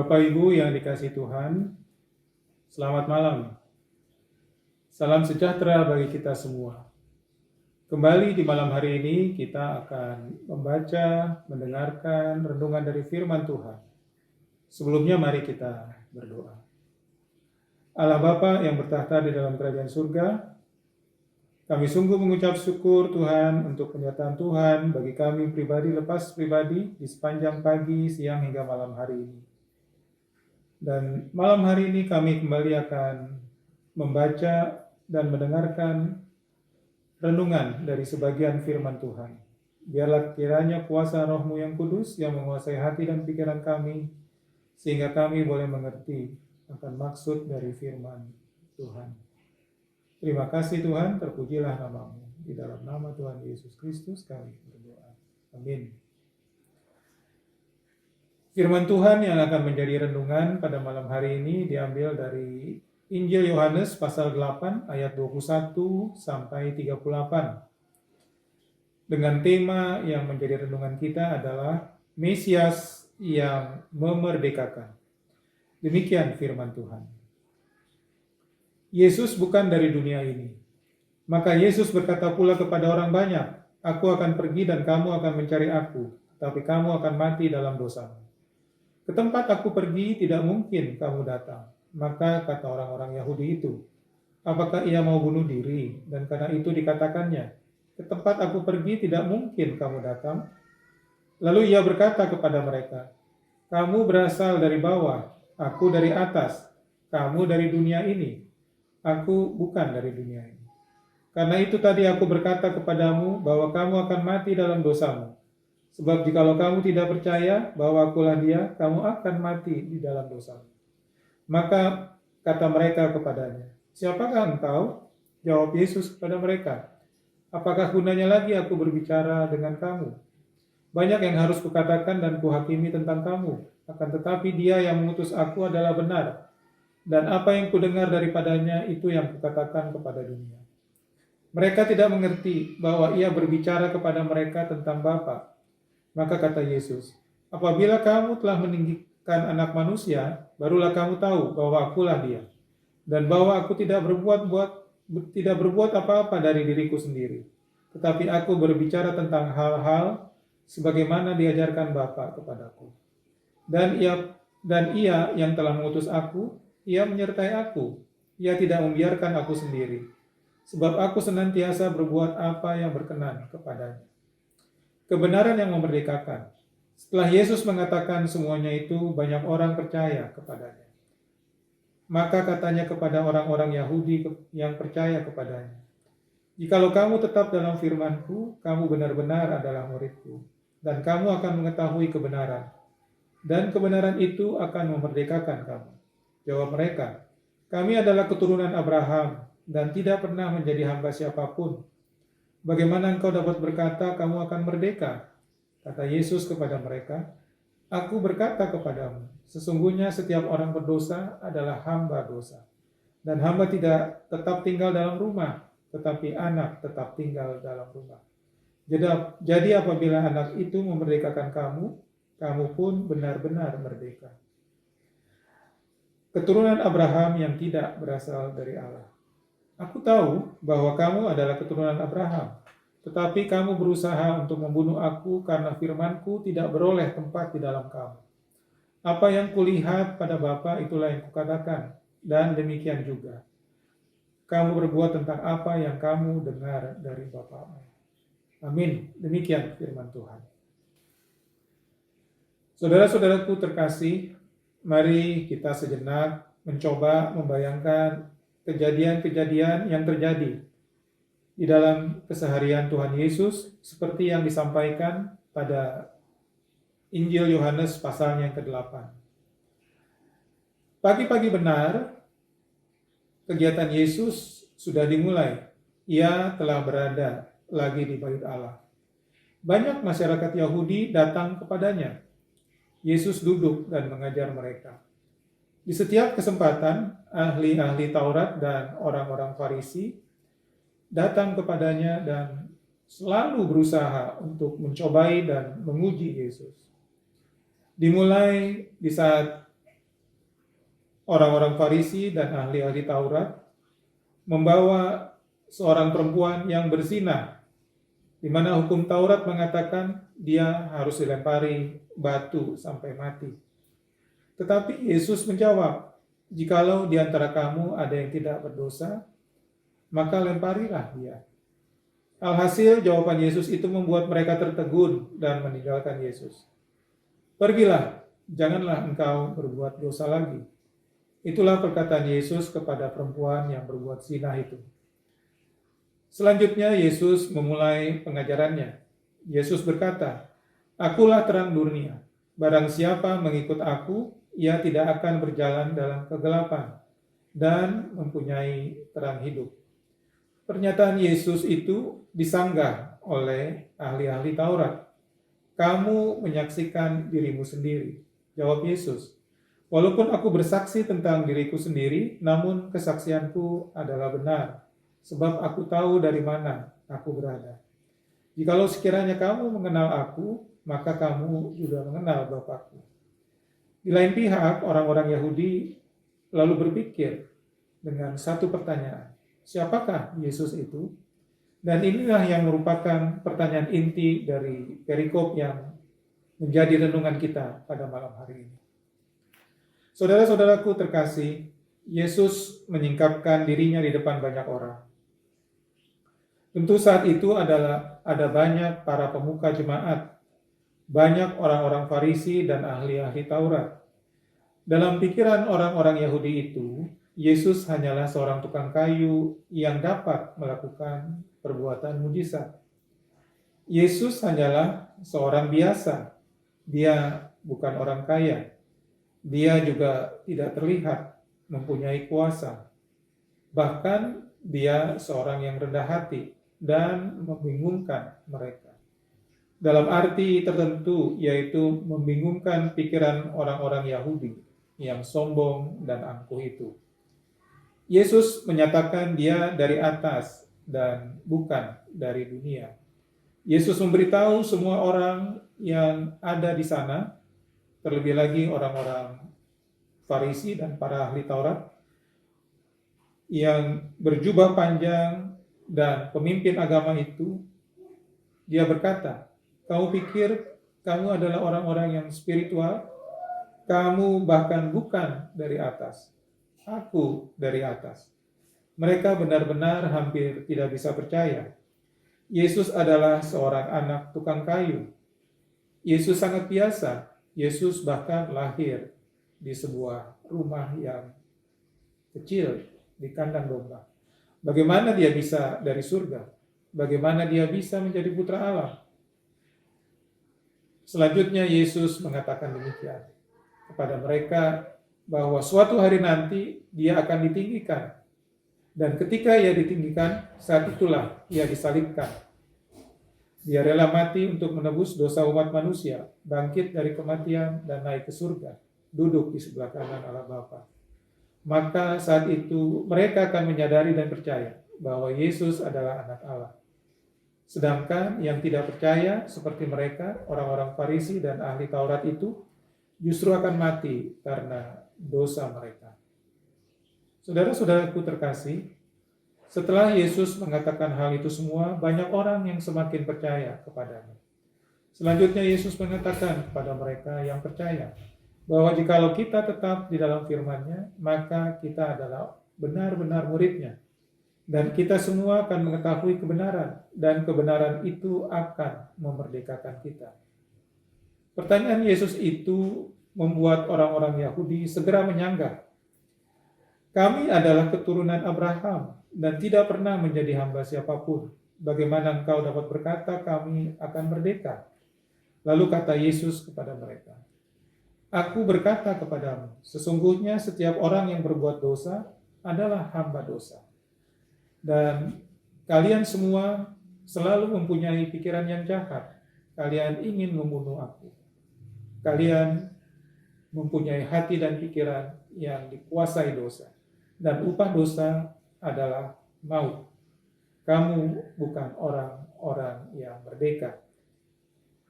Bapak Ibu yang dikasihi Tuhan, selamat malam. Salam sejahtera bagi kita semua. Kembali di malam hari ini kita akan membaca, mendengarkan renungan dari firman Tuhan. Sebelumnya mari kita berdoa. Allah Bapa yang bertahta di dalam kerajaan surga, kami sungguh mengucap syukur Tuhan untuk penyertaan Tuhan bagi kami pribadi lepas pribadi di sepanjang pagi, siang hingga malam hari ini. Dan malam hari ini kami kembali akan membaca dan mendengarkan renungan dari sebagian firman Tuhan. Biarlah kiranya kuasa Roh-Mu yang kudus yang menguasai hati dan pikiran kami, sehingga kami boleh mengerti akan maksud dari firman Tuhan. Terima kasih Tuhan, terpujilah nama-Mu. Di dalam nama Tuhan Yesus Kristus kami berdoa. Amin. Firman Tuhan yang akan menjadi renungan pada malam hari ini diambil dari Injil Yohanes pasal 8 ayat 21 sampai 38. Dengan tema yang menjadi renungan kita adalah Mesias yang memerdekakan. Demikian firman Tuhan. Yesus bukan dari dunia ini. Maka Yesus berkata pula kepada orang banyak, "Aku akan pergi dan kamu akan mencari aku, tapi kamu akan mati dalam dosamu. Ke tempat aku pergi tidak mungkin kamu datang." Maka kata orang-orang Yahudi itu, "Apakah ia mau bunuh diri?" Dan karena itu dikatakannya, "Ke tempat aku pergi tidak mungkin kamu datang." Lalu ia berkata kepada mereka, "Kamu berasal dari bawah, aku dari atas. Kamu dari dunia ini, aku bukan dari dunia ini. Karena itu tadi aku berkata kepadamu bahwa kamu akan mati dalam dosamu. Sebab jikalau kamu tidak percaya bahwa akulah dia, kamu akan mati di dalam dosamu." Maka kata mereka kepadanya, "Siapakah engkau?" Jawab Yesus kepada mereka, "Apakah gunanya lagi aku berbicara dengan kamu? Banyak yang harus kukatakan dan kuhakimi tentang kamu. Akan tetapi dia yang mengutus aku adalah benar. Dan apa yang kudengar daripadanya itu yang kukatakan kepada dunia." Mereka tidak mengerti bahwa ia berbicara kepada mereka tentang Bapa. Maka kata Yesus, "Apabila kamu telah meninggikan Anak Manusia, barulah kamu tahu bahwa akulah dia, dan bahwa aku tidak berbuat apa-apa dari diriku sendiri, tetapi aku berbicara tentang hal-hal sebagaimana diajarkan Bapa kepadaku. Dan ia yang telah mengutus aku, ia menyertai aku. Ia tidak membiarkan aku sendiri, sebab aku senantiasa berbuat apa yang berkenan kepadanya." Kebenaran yang memerdekakan. Setelah Yesus mengatakan semuanya itu, banyak orang percaya kepadanya. Maka katanya kepada orang-orang Yahudi yang percaya kepadanya, "Jikalau kamu tetap dalam firman-Ku, kamu benar-benar adalah murid-Ku, dan kamu akan mengetahui kebenaran. Dan kebenaran itu akan memerdekakan kamu." Jawab mereka, "Kami adalah keturunan Abraham, dan tidak pernah menjadi hamba siapapun. Bagaimana engkau dapat berkata kamu akan merdeka?" Kata Yesus kepada mereka, "Aku berkata kepadamu, sesungguhnya setiap orang berdosa adalah hamba dosa. Dan hamba tidak tetap tinggal dalam rumah, tetapi anak tetap tinggal dalam rumah. Jadi apabila anak itu memerdekakan kamu, kamu pun benar-benar merdeka." Keturunan Abraham yang tidak berasal dari Allah. Aku tahu bahwa kamu adalah keturunan Abraham, tetapi kamu berusaha untuk membunuh aku karena firman-Ku tidak beroleh tempat di dalam kamu. Apa yang kulihat pada Bapa itulah yang kukatakan, dan demikian juga kamu berbuat tentang apa yang kamu dengar dari Bapamu. Amin. Demikian firman Tuhan. Saudara-saudaraku terkasih, mari kita sejenak mencoba membayangkan kejadian-kejadian yang terjadi di dalam keseharian Tuhan Yesus seperti yang disampaikan pada Injil Yohanes pasalnya yang ke-8. Pagi-pagi benar, kegiatan Yesus sudah dimulai. Ia telah berada lagi di bait Allah. Banyak masyarakat Yahudi datang kepadanya. Yesus duduk dan mengajar mereka. Di setiap kesempatan, ahli-ahli Taurat dan orang-orang Farisi datang kepadanya dan selalu berusaha untuk mencobai dan menguji Yesus. Dimulai di saat orang-orang Farisi dan ahli-ahli Taurat membawa seorang perempuan yang berzina, di mana hukum Taurat mengatakan dia harus dilempari batu sampai mati. Tetapi Yesus menjawab, "Jikalau di antara kamu ada yang tidak berdosa, maka lemparilah dia." Alhasil jawaban Yesus itu membuat mereka tertegun dan meninggalkan Yesus. "Pergilah, janganlah engkau berbuat dosa lagi." Itulah perkataan Yesus kepada perempuan yang berbuat zina itu. Selanjutnya Yesus memulai pengajarannya. Yesus berkata, "Akulah terang dunia. Barang siapa mengikut aku, ia tidak akan berjalan dalam kegelapan dan mempunyai terang hidup." Pernyataan Yesus itu disanggah oleh ahli-ahli Taurat. "Kamu menyaksikan dirimu sendiri," jawab Yesus. "Walaupun aku bersaksi tentang diriku sendiri, namun kesaksianku adalah benar, sebab aku tahu dari mana aku berada. Jikalau sekiranya kamu mengenal aku, maka kamu juga mengenal Bapakku." Di lain pihak, orang-orang Yahudi lalu berpikir dengan satu pertanyaan, siapakah Yesus itu? Dan inilah yang merupakan pertanyaan inti dari perikop yang menjadi renungan kita pada malam hari ini. Saudara-saudaraku terkasih, Yesus menyingkapkan dirinya di depan banyak orang. Tentu saat itu ada banyak para pemuka jemaat, banyak orang-orang Farisi dan ahli-ahli Taurat. Dalam pikiran orang-orang Yahudi itu, Yesus hanyalah seorang tukang kayu yang dapat melakukan perbuatan mujizat. Yesus hanyalah seorang biasa. Dia bukan orang kaya. Dia juga tidak terlihat mempunyai kuasa. Bahkan dia seorang yang rendah hati dan membingungkan mereka. Dalam arti tertentu, yaitu membingungkan pikiran orang-orang Yahudi yang sombong dan angkuh itu. Yesus menyatakan dia dari atas dan bukan dari dunia. Yesus memberitahu semua orang yang ada di sana, terlebih lagi orang-orang Farisi dan para ahli Taurat, yang berjubah panjang dan pemimpin agama itu, dia berkata, "Kamu pikir kamu adalah orang-orang yang spiritual? Kamu bahkan bukan dari atas. Aku dari atas." Mereka benar-benar hampir tidak bisa percaya. Yesus adalah seorang anak tukang kayu. Yesus sangat biasa. Yesus bahkan lahir di sebuah rumah yang kecil di kandang domba. Bagaimana dia bisa dari surga? Bagaimana dia bisa menjadi putra Allah? Selanjutnya Yesus mengatakan demikian kepada mereka, bahwa suatu hari nanti dia akan ditinggikan. Dan ketika ia ditinggikan, saat itulah ia disalibkan. Dia rela mati untuk menebus dosa umat manusia, bangkit dari kematian dan naik ke surga, duduk di sebelah kanan Allah Bapa. Maka saat itu mereka akan menyadari dan percaya bahwa Yesus adalah anak Allah. Sedangkan yang tidak percaya seperti mereka, orang-orang Farisi dan ahli Taurat itu, justru akan mati karena dosa mereka. Saudara-saudaraku terkasih, setelah Yesus mengatakan hal itu semua, banyak orang yang semakin percaya kepadanya. Selanjutnya Yesus mengatakan kepada mereka yang percaya, bahwa jikalau kita tetap di dalam firman-Nya, maka kita adalah benar-benar murid-Nya. Dan kita semua akan mengetahui kebenaran, dan kebenaran itu akan memerdekakan kita. Pertanyaan Yesus itu membuat orang-orang Yahudi segera menyanggah. "Kami adalah keturunan Abraham dan tidak pernah menjadi hamba siapapun. Bagaimana engkau dapat berkata kami akan merdeka?" Lalu kata Yesus kepada mereka, "Aku berkata kepadamu, sesungguhnya setiap orang yang berbuat dosa adalah hamba dosa. Dan kalian semua selalu mempunyai pikiran yang jahat. Kalian ingin membunuh aku. Kalian mempunyai hati dan pikiran yang dikuasai dosa. Dan upah dosa adalah maut. Kamu bukan orang-orang yang merdeka."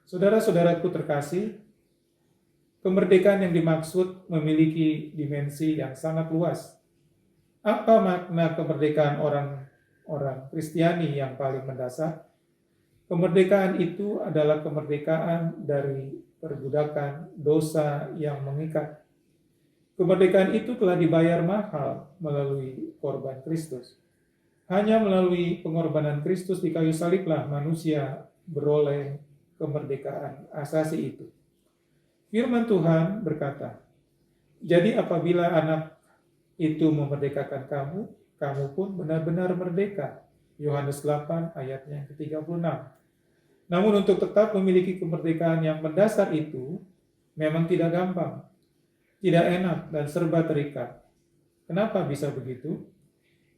Saudara-saudaraku terkasih, Kemerdekaan yang dimaksud memiliki dimensi yang sangat luas. Apa makna kemerdekaan orang Kristiani yang paling mendasar? Kemerdekaan itu adalah kemerdekaan dari perbudakan dosa yang mengikat. Kemerdekaan itu telah dibayar mahal melalui korban Kristus. Hanya melalui pengorbanan Kristus di kayu saliblah manusia beroleh kemerdekaan asasi itu. Firman Tuhan berkata, "Jadi apabila anak itu memerdekakan kamu, kamu pun benar-benar merdeka." Yohanes 8 ayatnya ke-36. Namun untuk tetap memiliki kemerdekaan yang mendasar itu memang tidak gampang, tidak enak, dan serba terikat. Kenapa bisa begitu?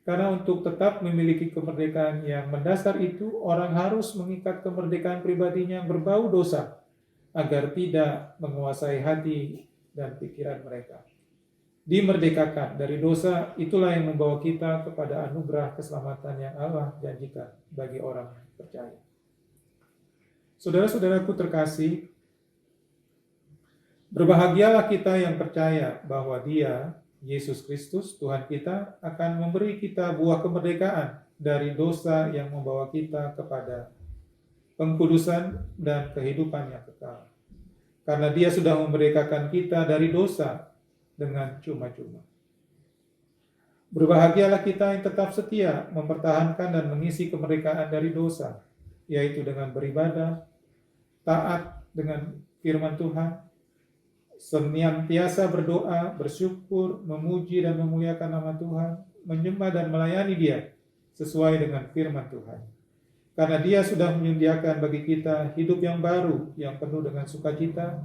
Karena untuk tetap memiliki kemerdekaan yang mendasar itu, orang harus mengikat kemerdekaan pribadinya yang berbau dosa, agar tidak menguasai hati dan pikiran mereka. Dimerdekakan dari dosa, itulah yang membawa kita kepada anugerah keselamatan yang Allah janjikan bagi orang percaya. Saudara-saudaraku terkasih, berbahagialah kita yang percaya bahwa Dia, Yesus Kristus, Tuhan kita, akan memberi kita buah kemerdekaan dari dosa yang membawa kita kepada pengkudusan dan kehidupan yang kekal. Karena Dia sudah memerdekakan kita dari dosa dengan cuma-cuma. Berbahagialah kita yang tetap setia mempertahankan dan mengisi kemerdekaan dari dosa, yaitu dengan beribadah, taat dengan firman Tuhan, senantiasa berdoa, bersyukur, memuji dan memuliakan nama Tuhan, menyembah dan melayani Dia sesuai dengan firman Tuhan. Karena Dia sudah menyediakan bagi kita hidup yang baru, yang penuh dengan sukacita,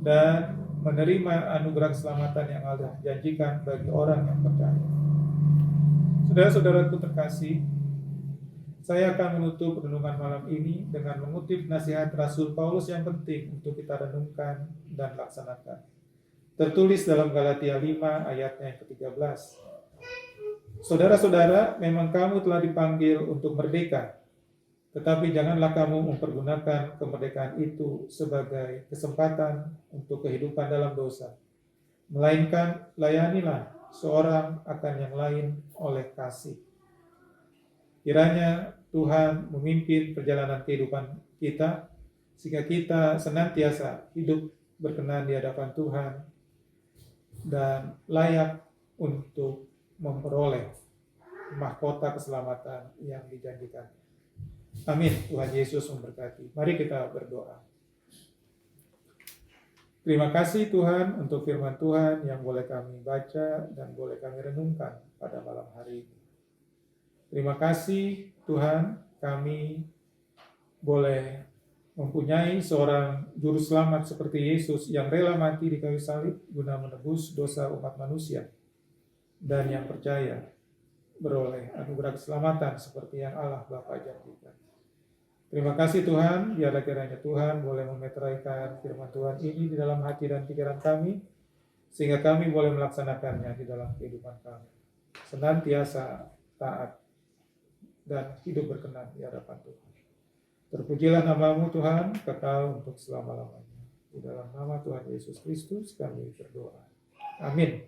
dan menerima anugerah keselamatan yang Allah janjikan bagi orang yang percaya. Saudara-saudaraku terkasih, saya akan menutup renungan malam ini dengan mengutip nasihat Rasul Paulus yang penting untuk kita renungkan dan laksanakan. Tertulis dalam Galatia 5 ayatnya yang ke-13. Saudara-saudara, memang kamu telah dipanggil untuk merdeka, tetapi janganlah kamu mempergunakan kemerdekaan itu sebagai kesempatan untuk kehidupan dalam dosa. Melainkan layanilah seorang akan yang lain oleh kasih. Kiranya Tuhan memimpin perjalanan kehidupan kita, sehingga kita senantiasa hidup berkenan di hadapan Tuhan dan layak untuk memperoleh mahkota keselamatan yang dijanjikan. Amin. Tuhan Yesus memberkati. Mari kita berdoa. Terima kasih Tuhan untuk firman Tuhan yang boleh kami baca dan boleh kami renungkan pada malam hari ini. Terima kasih Tuhan, kami boleh mempunyai seorang juru selamat seperti Yesus yang rela mati di kayu salib guna menebus dosa umat manusia, dan yang percaya beroleh anugerah keselamatan seperti yang Allah Bapa janjikan. Terima kasih Tuhan, biarlah kiranya Tuhan boleh memeteraikan firman Tuhan ini di dalam hati dan pikiran kami, sehingga kami boleh melaksanakannya di dalam kehidupan kami. Senantiasa taat dan hidup berkenan di hadapan Tuhan. Terpujilah nama-Mu Tuhan, kekal untuk selama-lamanya. Di dalam nama Tuhan Yesus Kristus kami berdoa. Amin.